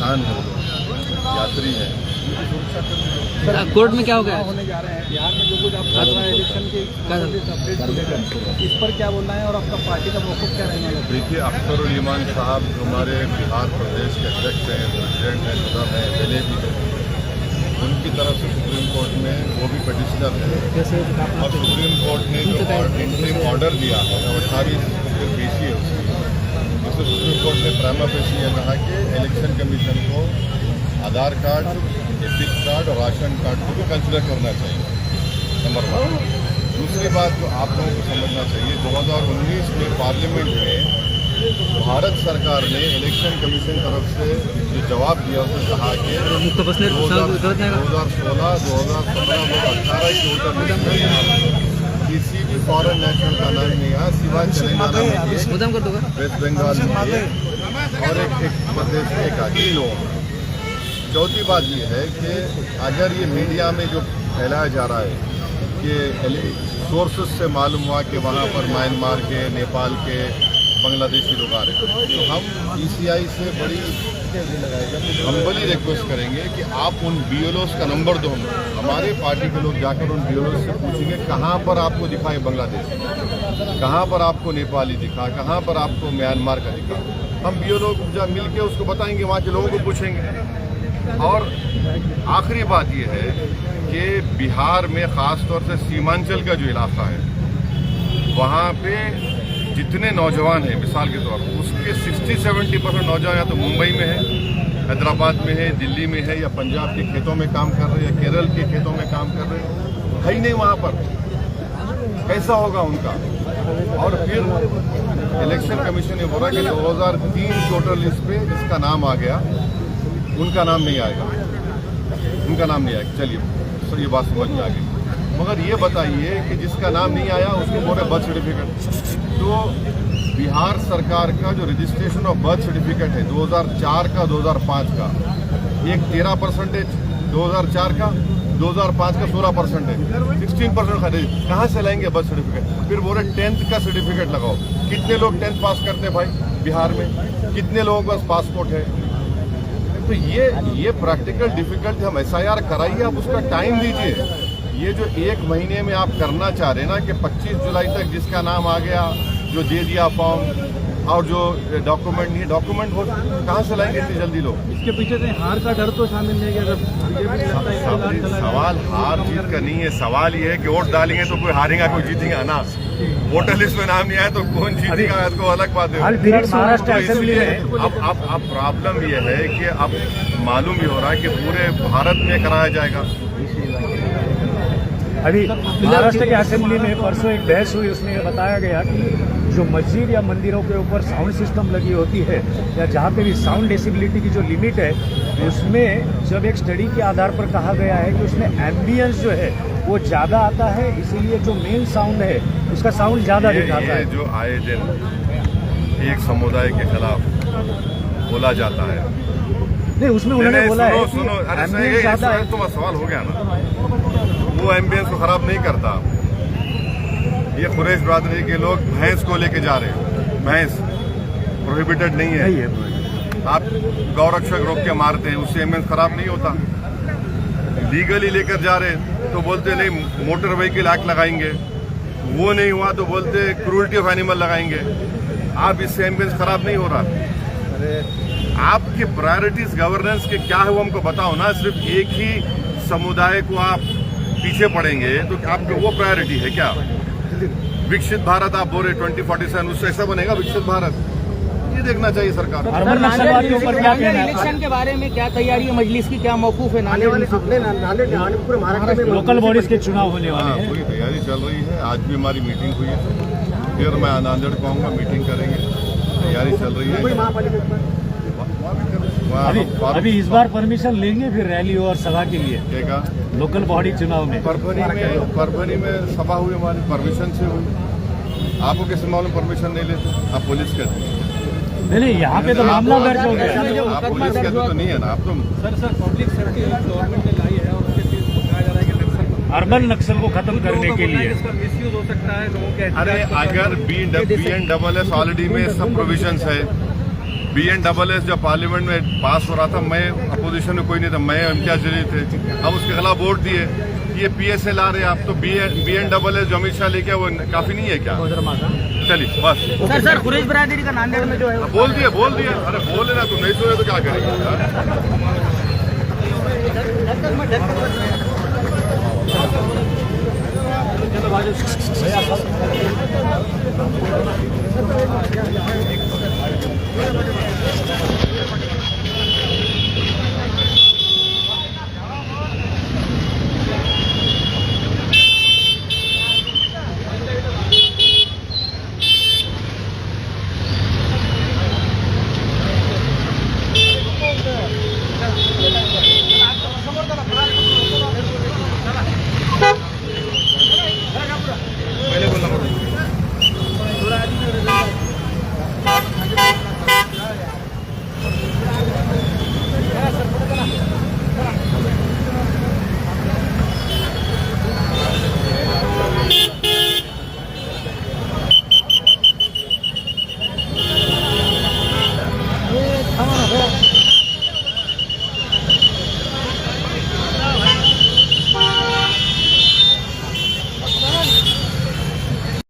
किसान है, यात्री है। कोर्ट में क्या हो गया होने जा रहे हैं बिहार में, जो कुछ आप कर रहे हैं इलेक्शन के अपडेट को लेकर, इस पर क्या बोलना है और आपका पार्टी का मौक़िफ़ क्या रहने वाला है? देखिए, अख्तर ईमान साहब जो हमारे बिहार प्रदेश के अध्यक्ष हैं, प्रेसिडेंट हैं, सदर हैं, एमएलए भी हैं, उनकी तरफ से सुप्रीम कोर्ट में वो भी पटिशनर है और सुप्रीम कोर्ट ने जो इंटरिम ऑर्डर दिया है और 28 फिर पेशी है उसकी, जिसमें सुप्रीम कोर्ट ने प्राइमा फेसी यह कहा कि इलेक्शन कमीशन को आधार कार्ड, एपिक कार्ड और राशन कार्ड को भी कंसिडर करना चाहिए, नंबर 1। दूसरी बात जो आप लोगों को समझना चाहिए, 2019 में पार्लियामेंट में भारत सरकार ने इलेक्शन कमीशन तरफ से जो जवाब दिया उसने कहा कि 2016, 2017, 2018 की वोटर लिस्ट किसी भी फॉरेन नेशनल का नाम नहीं आया, सिवाय तेलंगाना में, वेस्ट बंगाल में और एक प्रदेश में एक आदमी लोग। चौथी बात ये है कि अगर ये मीडिया में जो फैलाया जा रहा है कि सोर्सेस से मालूम हुआ कि वहाँ पर म्यांमार के, नेपाल के, बांग्लादेशी लोग आ रहे हैं, तो हम ईसीआई से बड़ी हम्बली रिक्वेस्ट करेंगे कि आप उन बीएलओस का नंबर दो। हमारे पार्टी के लोग जाकर उन बीएलओस से पूछेंगे कहाँ पर आपको दिखा है बांग्लादेश, कहाँ पर आपको नेपाली दिखा, कहाँ पर आपको म्यांमार का दिखा। हम बीएलओ जब मिल के उसको बताएंगे, वहाँ के लोगों को पूछेंगे। और आखिरी बात यह है कि बिहार में ख़ास तौर से सीमांचल का जो इलाका है, वहाँ पे जितने नौजवान हैं, मिसाल के तौर पर उसके 60-70% नौजवान या तो मुंबई में है, हैदराबाद में है, दिल्ली में है, या पंजाब के खेतों में काम कर रहे हैं, या केरल के खेतों में काम कर रहे हैं, है ही नहीं वहाँ पर। कैसा होगा उनका? और फिर इलेक्शन कमीशन ने बोला कि 2003 वोटर लिस्ट पे जिसका नाम आ गया उनका नाम नहीं आएगा, उनका नाम नहीं आएगा। चलिए, सर ये बात समझ में आ गई, मगर ये बताइए कि जिसका नाम नहीं आया उसको बोले बर्थ सर्टिफिकेट। तो बिहार सरकार का जो रजिस्ट्रेशन ऑफ बर्थ सर्टिफिकेट है 2004 का, 2005 का, एक 13%, 2004 का, 2005 का 16%, 16% खरीद कहाँ से लाएंगे बर्थ सर्टिफिकेट? फिर बोले 10th का सर्टिफिकेट लगाओ। कितने लोग 10th पास करते हैं भाई बिहार में? कितने लोगों के पास पासपोर्ट है? तो ये प्रैक्टिकल डिफिकल्ट, हम SIR कराइए, आप उसका टाइम दीजिए। ये जो 1 महीने में आप करना चाह रहे हैं ना कि 25 जुलाई तक जिसका नाम आ गया, जो दे दिया फॉर्म, और जो डॉक्यूमेंट नहीं, डॉक्यूमेंट हो कहाँ से लाएंगे इतनी जल्दी लोग? इसके पीछे से हार का डर तो शामिल नहीं है? सवाल हार जीत का नहीं है, सवाल ये है कि वोट डालेंगे तो कोई हारेगा, कोई जीतेगा ना। वोटर लिस्ट में नाम नहीं आया तो कौन जीतेगा, इसको अलग बात है। महाराष्ट्र असेंबली में अब प्रॉब्लम ये है कि अब मालूम भी हो रहा है कि पूरे भारत में कराया जाएगा। अभी महाराष्ट्र के असेंबली में परसों एक बहस हुई, उसमें यह बताया गया कि जो मस्जिद या मंदिरों के ऊपर साउंड सिस्टम लगी होती है, या जहाँ पे भी साउंड डेसिबिलिटी की जो लिमिट है, उसमें जब एक स्टडी के आधार पर कहा गया है कि उसमें एम्बियंस जो है वो ज़्यादा आता है, इसीलिए जो मेन साउंड है उसका साउंड ज़्यादा दिखाता है। जो आए दिन एक समुदाय के खिलाफ बोला जाता है, नहीं उसमें उन्होंने बोला है सुनो, एम्बियंस ज़्यादा है। तुम्हारा सवाल हो गया ना, वो एम्बियंस को खराब नहीं करता। ये कुरैश बरादरी के लोग भैंस को लेके जा रहे हैं, भैंस प्रोहिबिटेड नहीं है, आप गौरक्षक रोक के मारते हैं, उससे एम्बियंस खराब नहीं होता। लीगली लेकर जा रहे हैं तो बोलते नहीं मोटर व्हीकल एक्ट लगाएंगे, वो नहीं हुआ तो बोलते क्रूरल्टी ऑफ एनिमल लगाएंगे। आप इससे एम्बियंस खराब नहीं हो रहा। आपके प्रायोरिटीज गवर्नेंस के क्या है वो हमको बताओ ना। सिर्फ एक ही समुदाय को आप पीछे पड़ेंगे तो आपको वो प्रायोरिटी है क्या? विकसित भारत आप बोल रहे 2047, उससे ऐसा बनेगा विकसित भारत? ये देखना चाहिए सरकार को। इलेक्शन के बारे में क्या तैयारी है मजलिस की, क्या मौकूफ है? लोकल बॉडीज के चुनाव होने वाले हैं, पूरी तैयारी चल रही है। आज भी हमारी मीटिंग हुई है, फिर मैं नांदेड़ को आऊँगा, मीटिंग करेंगे, तैयारी चल रही है। अभी इस बार परमिशन लेंगे फिर रैली और सभा के लिए? क्या लोकल बॉडी चुनाव में फरवरी में सभा हुई हमारी, परमिशन से हुई। आपको किसी मामले में परमिशन नहीं लेते, आप पुलिस कहते हैं। नहीं, यहाँ पे तो मामला दर्ज हो गया। आप पुलिस कहते तो नहीं है ना आप? तुम सर पब्लिक सेफ्टी गवर्नमेंट ने लाई है और उसके कहा जा रहा है कि नक्सल, अर्बन नक्सल को खत्म करने के लिए इसका मिसयूज हो सकता है लोगों के। अरे अगर BNSS ऑलरेडी में सब प्रोविजंस है, BNSS जब पार्लियामेंट में पास हो रहा था, मैं अपोजिशन में कोई नहीं था, मैं इम्तियाज जलील थे, हम उसके खिलाफ वोट दिए। ये PSA ला रहे आप तो BNSS जो अमित शाह लेके वो काफी नहीं है क्या? चलिए बस सर कुरैश बरादरी का नांदेड़ में जो है बोल दिए अरे बोले ना, तुम नहीं सोए तो क्या करेंगे यार?